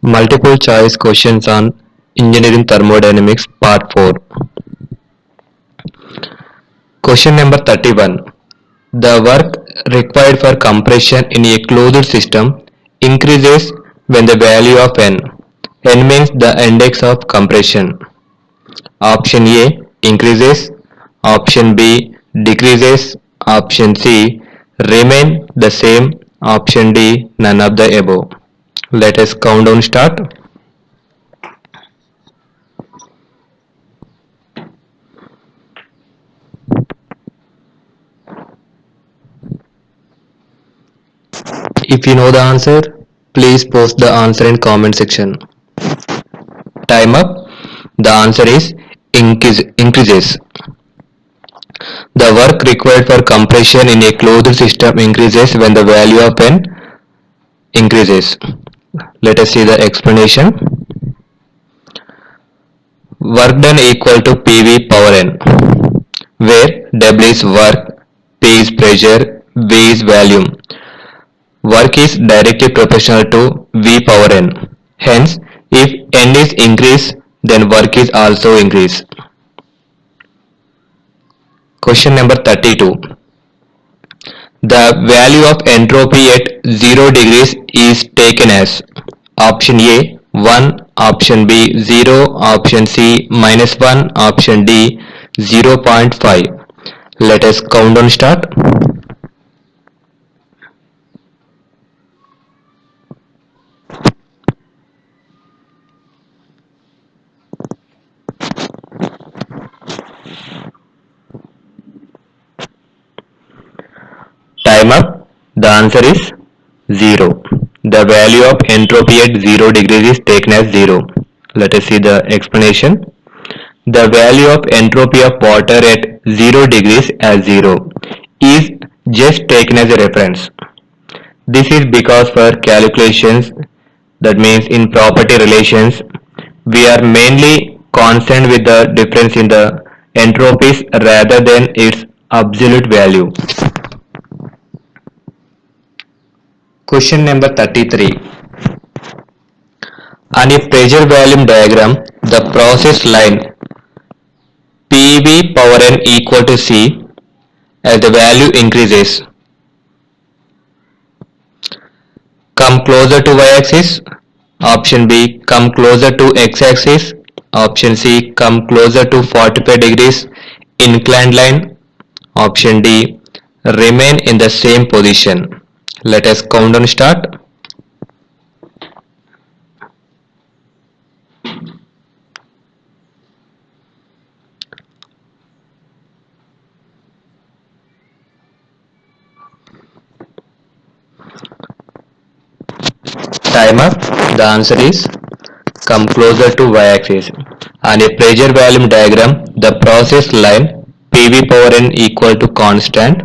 Multiple choice questions on Engineering Thermodynamics Part 4. Question number 31. The work required for compression in a closed system increases when the value of n. N means the index of compression. Option A increases, option B decreases, option C remain the same, option D none of the above. Let us countdown start. If you know the answer, please post the answer in comment section. Time up. The answer is increases. The work required for compression in a closed system increases when the value of n increases. Let us see the explanation. Work done equal to PV power n, where W is work, P is pressure, V is volume. Work is directly proportional to V power n. Hence, if n is increased, then work is also increased. Question number 32. The value of entropy at 0 degrees is taken as option A 1, option B 0, option C -1, option D 0.5. Let us count down start. Time up. The answer is 0. The value of entropy at 0 degrees is taken as 0. Let us see the explanation. The value of entropy of water at 0 degrees as 0 is just taken as a reference. This is because for calculations, that means in property relations, we are mainly concerned with the difference in the entropies rather than its absolute value. Question number 33. On a pressure volume diagram, the process line PV power n equal to C as the value increases. Come closer to y-axis. Option B, come closer to x-axis. Option C, come closer to 45 degrees inclined line. Option D, remain in the same position. Let us count down start. Timer. The answer is come closer to y-axis. On a pressure volume diagram, the process line PV power n equal to constant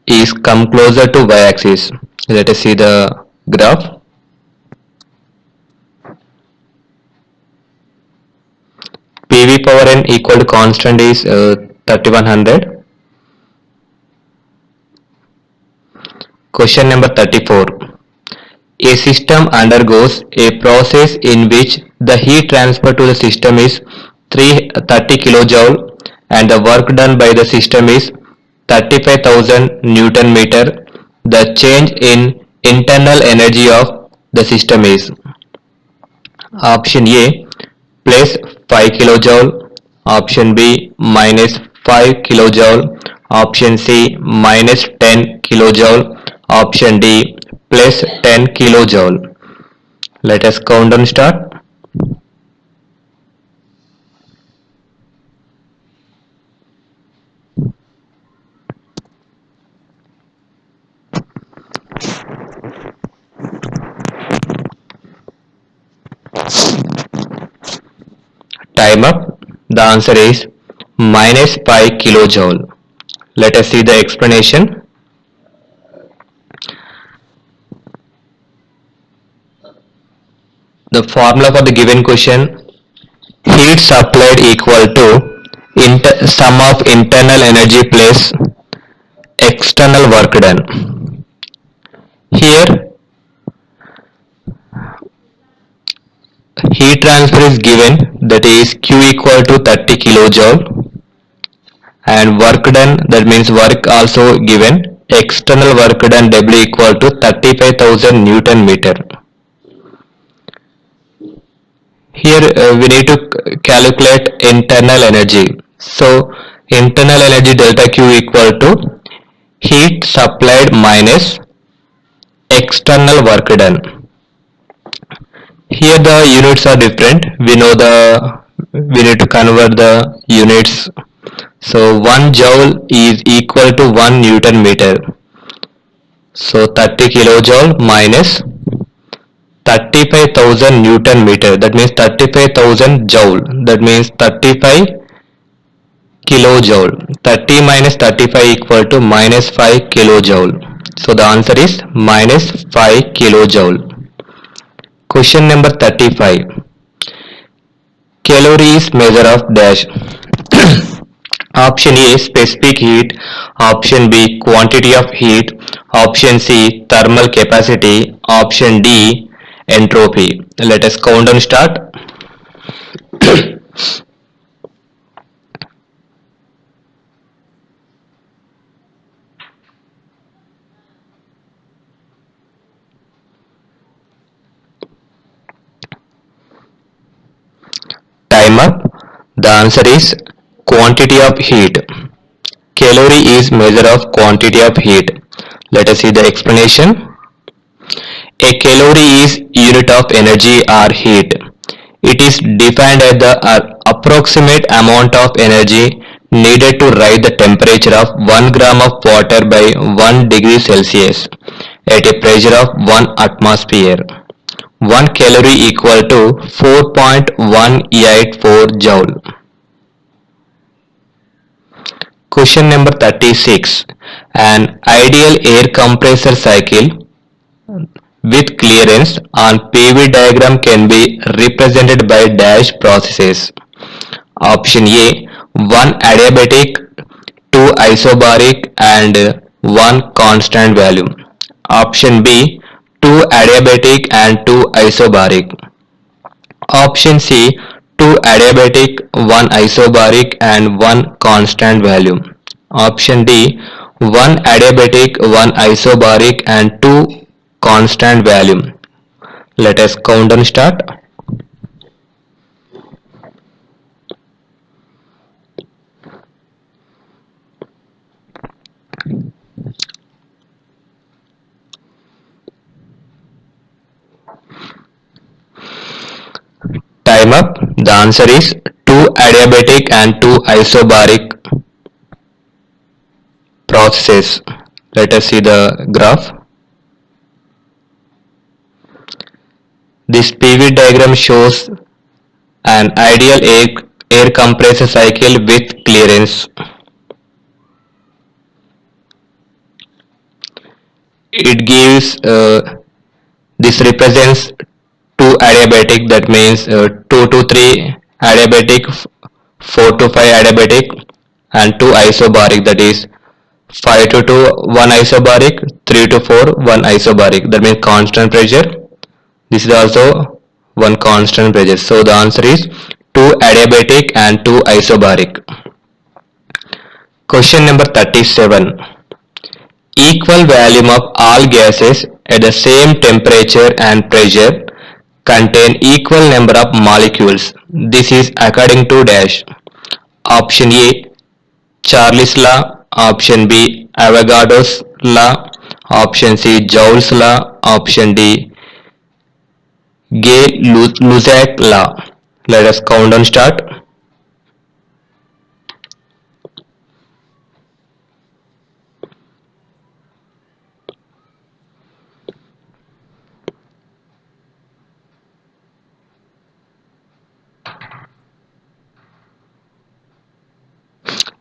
is come closer to y-axis. Let us see the graph. PV power n equal to constant is 3100. Question number 34. A system undergoes a process in which the heat transfer to the system is 30 kilojoule and the work done by the system is 35,000 Newton meter. The change in internal energy of the system is option A plus 5 kilojoule, option B minus 5 kilojoule, option C minus 10 kilojoule, option D plus 10 kilojoule. Let us count down start. Time up. The answer is minus 5 kilojoule. Let us see the explanation. The formula for the given question: heat supplied equal to sum of internal energy plus external work done. Here heat transfer is given, that is Q equal to 30 kilojoule, and work done, that means work also given, external work done W equal to 35,000 Newton meter. Here we need to calculate internal energy. So internal energy delta Q equal to heat supplied minus external work done. Here the units are different. We need to convert the units. So 1 joule is equal to 1 Newton meter. So 30 kilojoule minus 35,000 Newton meter, that means 35,000 joule, that means 35 kilojoule. 30 minus 35 equal to minus 5 kilojoule. So the answer is minus 5 kilojoule. Question number 35. Calories measure of dash. Option A specific heat, option B quantity of heat, option C thermal capacity, option D entropy. Let us count and start. Time up. The answer is quantity of heat. Calorie is measure of quantity of heat. Let us see the explanation. A calorie is unit of energy or heat. It is defined as the approximate amount of energy needed to rise the temperature of 1 gram of water by 1 degree Celsius at a pressure of 1 atmosphere. 1 calorie equal to 4.184 joule. Question number 36. An ideal air compressor cycle with clearance on PV diagram can be represented by dash processes. Option A 1 adiabatic, 2 isobaric and 1 constant value. Option B 2 adiabatic and 2 isobaric. Option C 2 adiabatic, 1 isobaric and 1 constant value. Option D 1 adiabatic, 1 isobaric and 2 constant value. Let us count and start. Time up. The answer is 2 adiabatic and 2 isobaric processes. Let us see the graph. This PV diagram shows an ideal air compressor cycle with clearance. It gives, this represents 2 adiabatic, that means 2 to 3 adiabatic, 4 to 5 adiabatic and 2 isobaric, that is 5 to 2 1 isobaric, 3 to 4 1 isobaric, that means constant pressure. This is also 1 constant pressure. So the answer is 2 adiabatic and 2 isobaric. Question number 37. Equal volume of all gases at the same temperature and pressure contain equal number of molecules. This is according to dash. Option A Charles law, option B Avogadro's law, option C Joule's law, option D Gay-Lussac law. Let us count and start.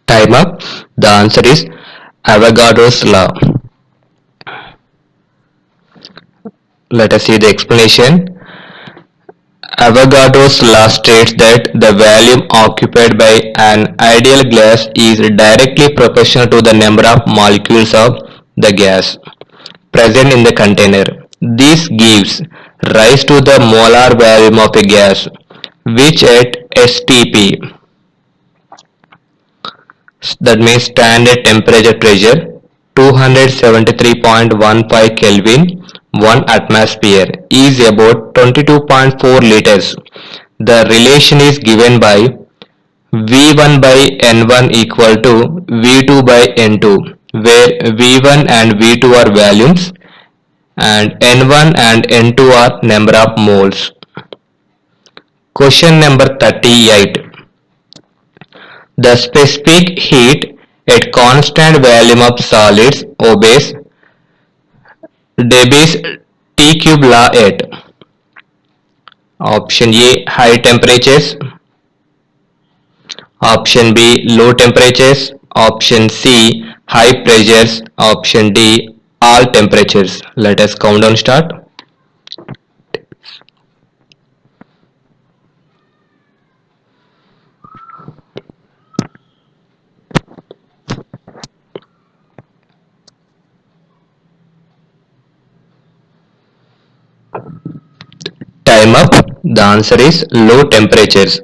Time up. The answer is Avogadro's law. Let us see the explanation. Avogadro's law states that the volume occupied by an ideal gas is directly proportional to the number of molecules of the gas present in the container. This gives rise to the molar volume of a gas, which at STP, that means standard temperature pressure, 273.15 Kelvin, 1 atmosphere, is about 22.4 liters. The relation is given by V1 by N1 equal to V2 by N2, where V1 and V2 are volumes and N1 and N2 are number of moles. Question number 38. The specific heat at constant volume of solids obeys Debye's T cube law at option A high temperatures, option B low temperatures, option C high pressures, option D all temperatures. Let us countdown start. Time up. The answer is low temperatures.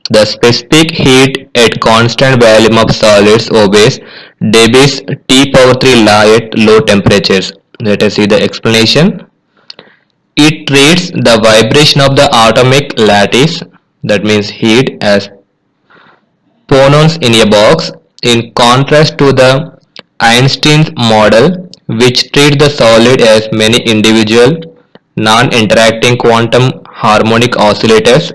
The specific heat at constant volume of solids obeys Debye's T power 3 law at low temperatures. Let us see the explanation. It treats the vibration of the atomic lattice, that means heat, as phonons in a box, in contrast to the Einstein's model, which treats the solid as many individual non-interacting quantum harmonic oscillators.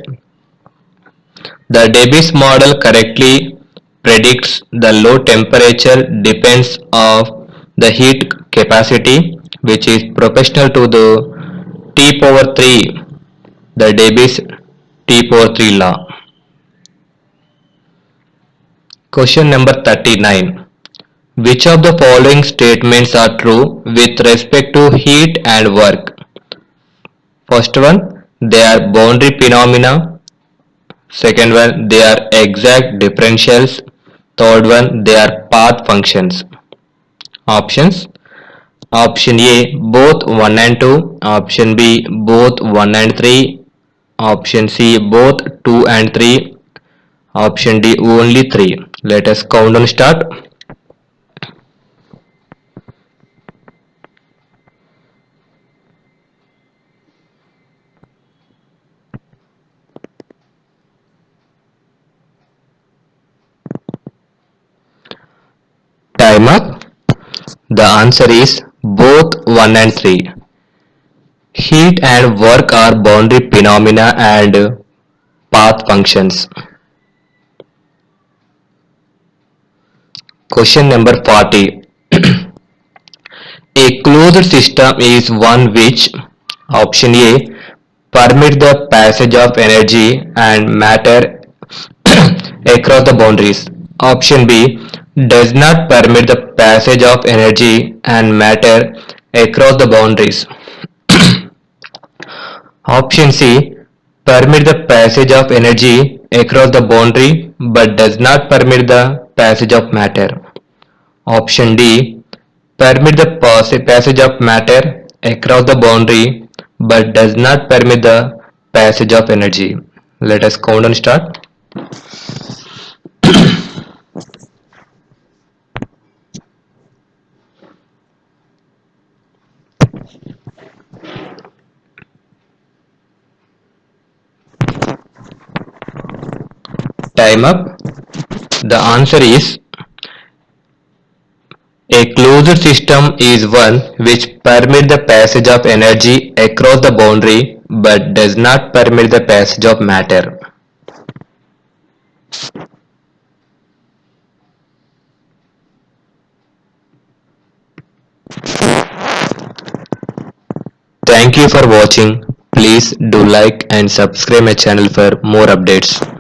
The Debye's model correctly predicts the low temperature depends of the heat capacity, which is proportional to the T power 3, the Debye's T power 3 law. Question number 39. Which of the following statements are true with respect to heat and work? First one, they are boundary phenomena. Second one, they are exact differentials. Third one, they are path functions. Options. Option A, both 1 and 2. Option B, both 1 and 3. Option C, both 2 and 3. Option D, only 3. Let us count and start. Time up. The answer is both 1 and 3. Heat and work are boundary phenomena and path functions. Question number 40. A closed system is one which, option A, permits the passage of energy and matter across the boundaries. Option B, does not permit the passage of energy and matter across the boundaries. Option C, permit the passage of energy across the boundary but does not permit the passage of matter. Option D, permit the passage of matter across the boundary but does not permit the passage of energy. Let us count and start. Time up. The answer is a closed system is one which permits the passage of energy across the boundary but does not permit the passage of matter. Thank you for watching. Please do like and subscribe my channel for more updates.